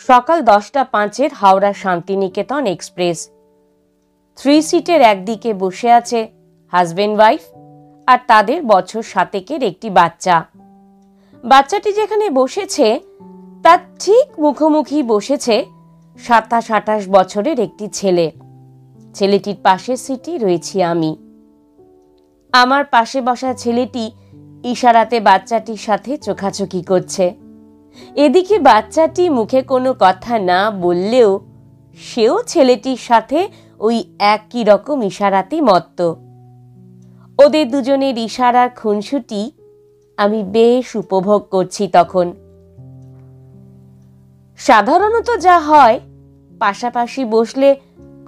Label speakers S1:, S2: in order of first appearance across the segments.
S1: সকাল 10:05 হাওড়া শান্তিনিকেতন এক্সপ্রেস। 3 সিটের একদিকে বসে আছে হাজবেন্ড ওয়াইফ আর তাদের বছর 7 একটি বাচ্চা। বাচ্চাটি যেখানে বসেছে তার ঠিক মুখোমুখি বসেছে 27-28 বছরের একটি ছেলে। ছেলেটির পাশের সিটে রয়েছি আমি। আমার পাশে বসা ছেলেটি ইশারাতে বাচ্চাটির সাথে চোখাচোখি করছে। এদিকে বাচ্চাটি মুখে কোনো কথা না বললেও সেও ছেলেটির সাথে ওই একই রকম ইশারাতেই মত্ত। ওদের দুজনের ইশারার খুনসুটি আমি বেশ উপভোগ করছি তখন। সাধারণত যা হয়, পাশাপাশি বসলে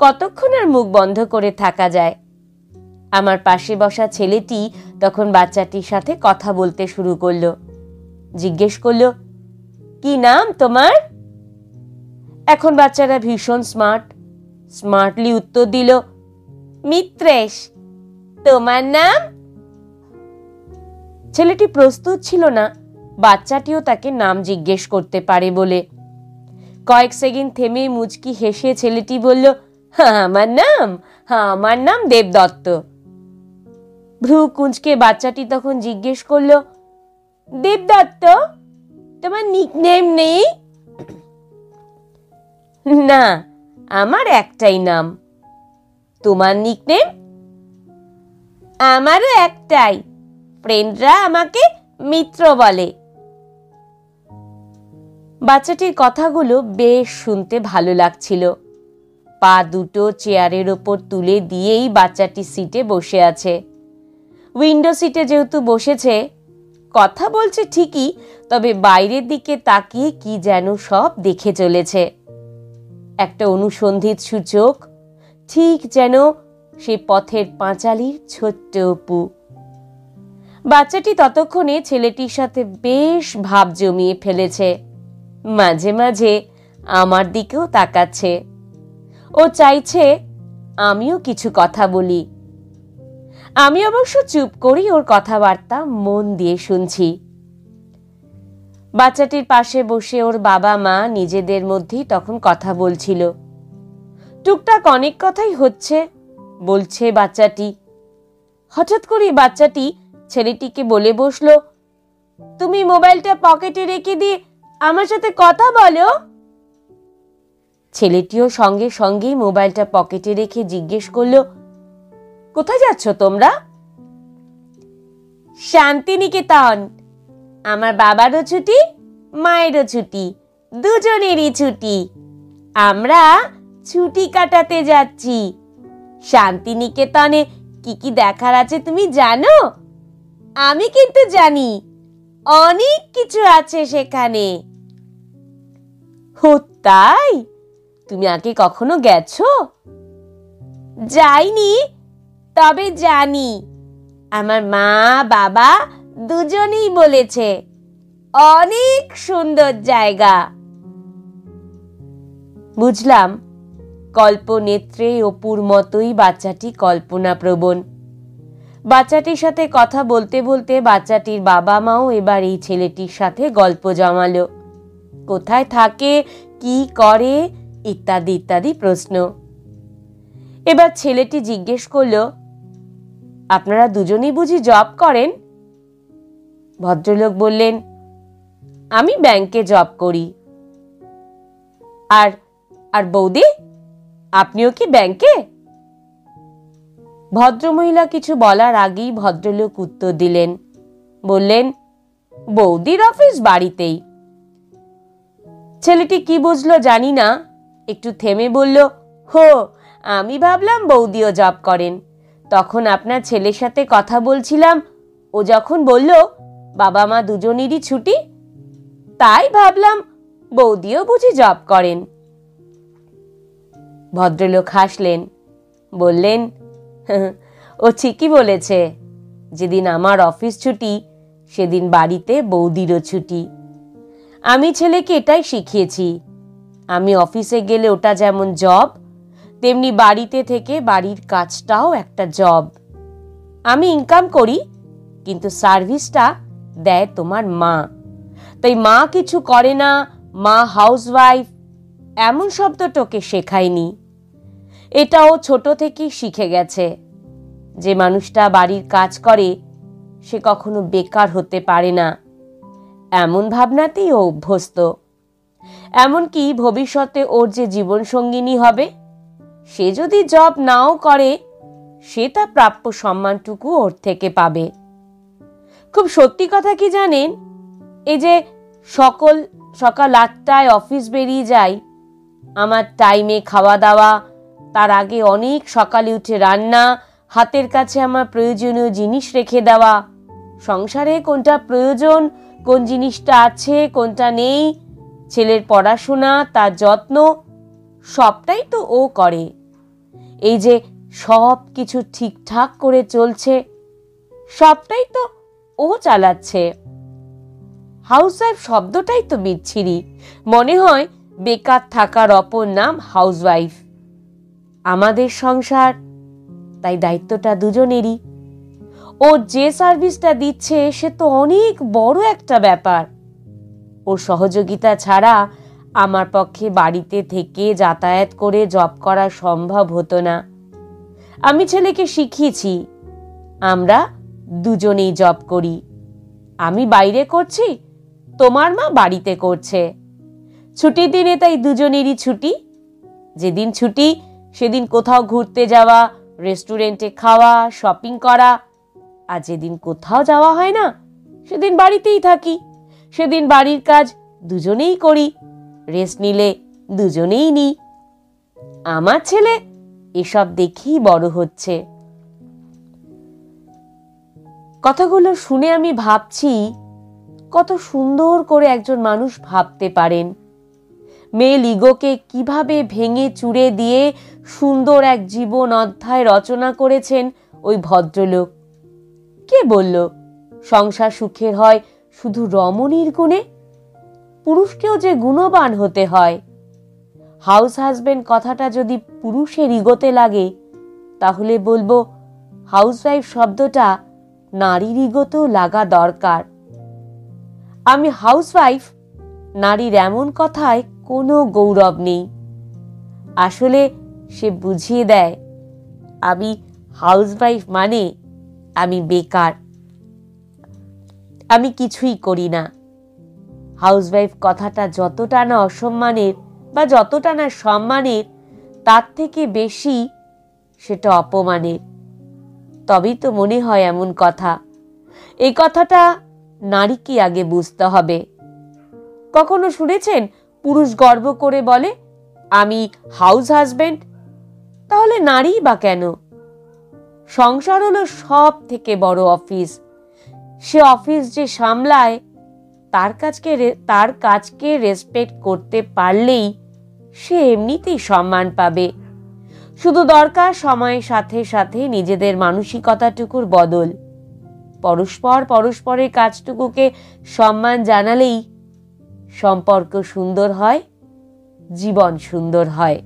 S1: কতক্ষণ আর মুখ বন্ধ করে থাকা যায়। আমার পাশে বসা ছেলেটি তখন বাচ্চাটির সাথে কথা বলতে শুরু করলো। জিজ্ঞেস করলো, কি নাম তোমার? এখন বাচ্চারা ভীষণ স্মার্টলি উত্তর দিল, মিত্রেশ। তোমার নাম? ছেলেটি প্রস্তুত ছিল না বাচ্চাটিও তাকে নাম জিজ্ঞেস করতে পারে বলে। কয়েক সেকেন্ড থেমে মুচকি হেসে ছেলেটি বলল, আমার নাম দেবদত্ত। ভ্রু কুঁচকে বাচ্চাটি তখন জিজ্ঞেস করল, দেবদত্ত, তোমার নিকনেম নেই? না, আমার একটাই নাম। তোমার নিকনেম? আমারও একটাই, ফ্রেন্ডরা আমাকে মিত্র বলে। বাচ্চাটির কথাগুলো বেশ শুনতে ভালো লাগছিল। পা দুটো চেয়ারের ওপর তুলে দিয়েই বাচ্চাটি সিটে বসে আছে। উইন্ডো সিটে যেহেতু বসেছে, কথা বলছে ঠিকই, তবে বাইরের দিকে তাকিয়ে কি যেন সব দেখে চলেছে। একটা অনুসন্ধিৎসু চোখ, ঠিক যেন সে পথের পাঁচালীর ছোট্ট অপু। বাচ্চাটি ততক্ষণে ছেলেটির সাথে বেশ ভাব জমিয়ে ফেলেছে। মাঝে মাঝে আমার দিকেও তাকাচ্ছে। ও চাইছে আমিও কিছু কথা বলি। আমি অবশ্য চুপ করি ওর কথাবার্তা মন দিয়ে শুনছি। বাচ্চাটির পাশে বসে ওর বাবা মা নিজেদের মধ্যেই তখন কথা বলছিল। টুকটাক অনেক কথাই বলছে বাচ্চাটি। হঠাৎ করে বাচ্চাটি ছেলেটিকে বলে বসলো, তুমি মোবাইলটা পকেটে রেখে দিয়ে আমার সাথে কথা বলো। ছেলেটিও সঙ্গে সঙ্গেই মোবাইলটা পকেটে রেখে জিজ্ঞেস করলো, কোথায় যাচ্ছ তোমরা? শান্তিনিকেতন। আমার বাবারও ছুটি, মায়েরও ছুটি, দুজনেরই ছুটি। আমরা ছুটি কাটাতে যাচ্ছি। শান্তিনিকেতনে কি কি দেখার আছে তুমি জানো? আমি কিন্তু জানি, অনেক কিছু আছে সেখানে। ও তাই? তুমি আগে কখনো গেছো? যাইনি, তবে জানি। আমার মা বাবা দুজনেই বলেছে অনেক সুন্দর জায়গা। বুঝলাম কল্পনেত্রে অপুর মতোই বাচ্চাটি কল্পনাপ্রবণ। বাচ্চাটির সাথে কথা বলতে বলতে বাচ্চাটির বাবা মাও এবার এই ছেলেটির সাথে গল্প জমালো। কোথায় থাকে, কি করে, ইত্যাদি ইত্যাদি প্রশ্ন। এবার ছেলেটি জিজ্ঞেস করলো, আপনারা দুজনেই বুঝি জব করেন? ভদ্রলোক বললেন, আমি ব্যাংকে জব করি। আর বৌদি, আপনিও কি ব্যাংকে? ভদ্রমহিলা কিছু বলার আগেই ভদ্রলোক উত্তর দিলেন, বললেন, বৌদির অফিস বাড়িতেই। ছেলেটি কি বুঝলো জানি না, একটু থেমে বলল, আমি ভাবলাম বৌদিও জব করেন। তখন আপনার ছেলের সাথে কথা বলছিলাম, ও যখন বলল বাবা মা দুজনেরই ছুটি, তাই ভাবলাম বৌদিও বুঝি জব করেন। ভদ্রলোক হাসলেন, বললেন, ও ঠিকই বলেছে। যেদিন আমার অফিস ছুটি, সেদিন বাড়িতে বৌদিরও ছুটি। আমি ছেলেকে এটাই শিখিয়েছি। আমি অফিসে গেলে ওটা যেমন জব, তেমনি বাড়িতে থেকে বাড়ির কাজটাও একটা জব। আমি ইনকাম করি, কিন্তু সার্ভিসটা দেয় তোমার মা। তাই মা কিছু করে না, মা হাউসওয়াইফ, এমন শব্দটাকে শেখায়নি। এটাও ছোট থেকেই শিখে গেছে যে মানুষটা বাড়ির কাজ করে সে কখনো বেকার হতে পারে না, এমন ভাবনাতেই ও অভ্যস্ত। এমনকি ভবিষ্যতে ওর যে জীবনসঙ্গিনী হবে সে যদি জব নাও করে সে তার প্রাপ্য সম্মানটুকু ওর থেকে পাবে। খুব সত্যি কথা কি জানেন, এই যে সকাল 8টায় অফিস বেরিয়ে যাই, আমার টাইমে খাওয়া দাওয়া, তার আগে অনেক সকালে উঠে রান্না, হাতের কাছে আমার প্রয়োজনীয় জিনিস রেখে দেওয়া, সংসারে কোনটা প্রয়োজন, কোন জিনিসটা আছে কোনটা নেই, ছেলের পড়াশোনা, তার যত্ন, সবটাই তো ও করে। এই যে সব কিছু ঠিকঠাক করে চলছে সবটাই তো ও চালাচ্ছে। হাউসওয়াইফ শব্দটাই তো বিচ্ছিরি, মনে হয় বেকার থাকার অপর নাম হাউসওয়াইফ। আমাদের সংসার, তাই দায়িত্বটা দুজনেরই। ও যে সার্ভিসটা দিচ্ছে সে তো অনেক বড় একটা ব্যাপার। ওর সহযোগিতা ছাড়া আমার পক্ষে বাড়িতে থেকে যাতায়াত করে জব করা সম্ভব হতো না। আমি ছেলেকে শিখিয়েছি আমরা দুজনেই জব করি, আমি বাইরে করছি, তোমার মা বাড়িতে করছে। ছুটির দিনে তাই দুজনেরই ছুটি। যেদিন ছুটি সেদিন কোথাও ঘুরতে যাওয়া, রেস্টুরেন্টে খাওয়া, শপিং করা। আর যেদিন কোথাও যাওয়া হয় না সেদিন বাড়িতেই থাকি, সেদিন বাড়ির কাজ দুজনেই করি, রেস্ট নিলে দুজনেই নিই। আমার ছেলে এসব দেখেই বড় হচ্ছে। কথাগুলো শুনে আমি ভাবছি কত সুন্দর করে একজন মানুষ ভাবতে পারেন। মেল ইগোকে কিভাবে ভেঙে চুরে দিয়ে সুন্দর এক জীবন অধ্যায় রচনা করেছেন ওই ভদ্রলোক। কে বলল সংসার সুখের হয় শুধু রমণীর গুণে? পুরুষকেও যে গুণবান হতে হয়। হাউস হাজবেন্ড কথাটা যদি পুরুষের ইগোতে লাগে তাহলে বলবো হাউসওয়াইফ শব্দটা নারীর ইগোতেও লাগা দরকার। আমি হাউসওয়াইফ, নারীর এমন কথায় কোনো গৌরব নেই। আসলে সে বুঝিয়ে দেয় আমি হাউসওয়াইফ মানে আমি বেকার, আমি কিছুই করি না। হাউসওয়াইফ কথাটা যতটা না অসম্মানের বা যতটা না সম্মানের, তার থেকে বেশি সেটা অপমানের। তবেই তো মনে হয় এমন কথা। এই কথাটা নারীকে আগে বুঝতে হবে। কখনো শুনেছেন পুরুষ গর্ব করে বলে আমি হাউস হাজবেন্ড? তাহলে নারী বা কেন? সংসার হলো সব থেকে বড় অফিস। সে অফিস যে সামলায় তার কাজকে রেসপেক্ট করতে পারলেই সে এমনিতেই সম্মান পাবে। শুধু দরকার সময়ের সাথে সাথে নিজেদের মানসিকতাটুকুর বদল। পরস্পরের কাজটুকুকে সম্মান জানালেই সম্পর্ক সুন্দর হয়, জীবন সুন্দর হয়।